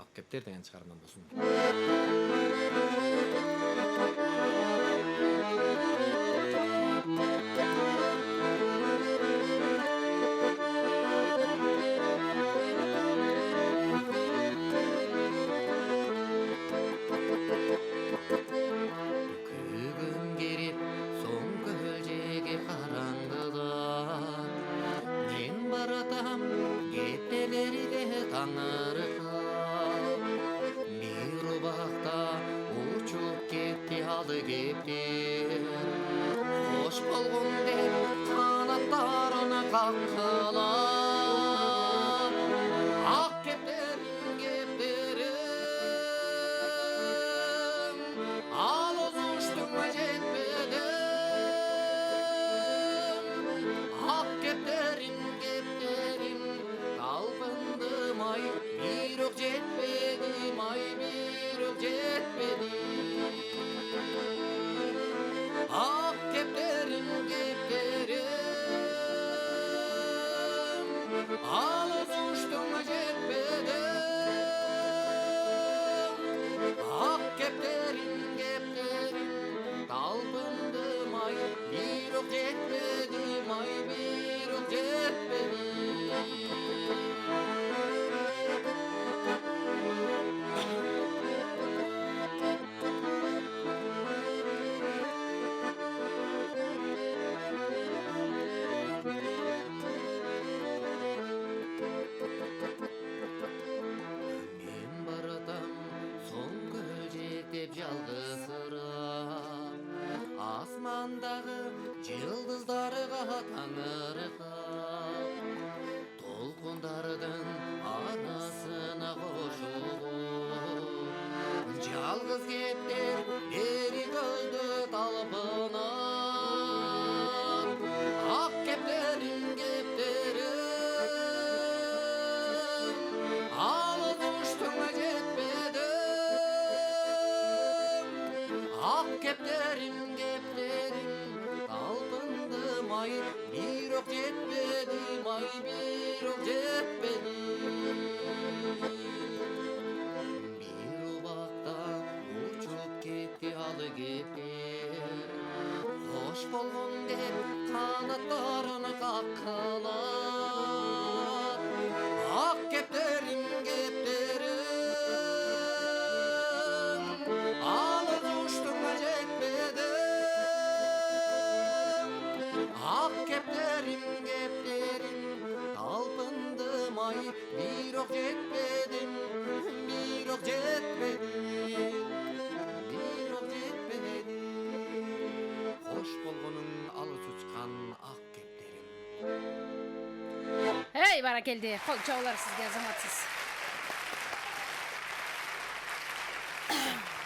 Ак кептер деген чыгарман болсун. Күгім кереп соң көлжеге қараңғыда мен баратам кептелерге таңырқап bir ubakta uçup кетти алы кептер қош болгон деп канаттарын каккылап ак кептерим кептерим ал ұзуштың жетпедім ак кептерим кептерим талпындым ай бирок жетпедим ай бирок жетпедим ак кептерим кептерим ал ұзуштың жетпедім ак кептерим кептерим талпындым ай бирок жетпедим ай бирок жетпедим мен баратам соң көлжек деп жалгызсырап асмандагы жылдыздарға таңыркап толкундардын арасына кошулуп жалгыз кептер бери көздө талпынат ак кептерим кептерим ал уштуң жетпедим ак кептерим кептерим талпындым ай бирок жетпедим ай бирок жетпедим bir ubakta uçup кетти алы кептер кош болгон деп канаттарын каккылап ак кептерим кептерим алыс уштуң жетпедим ак кептерим кептерим талпындым ай бирок жетпедим бирок жетпедим бирок жетпедим кош болгонуң алыс учкан ак кептерим. Эй, баракелди. Кол чабуулар сизге, азаматсыз.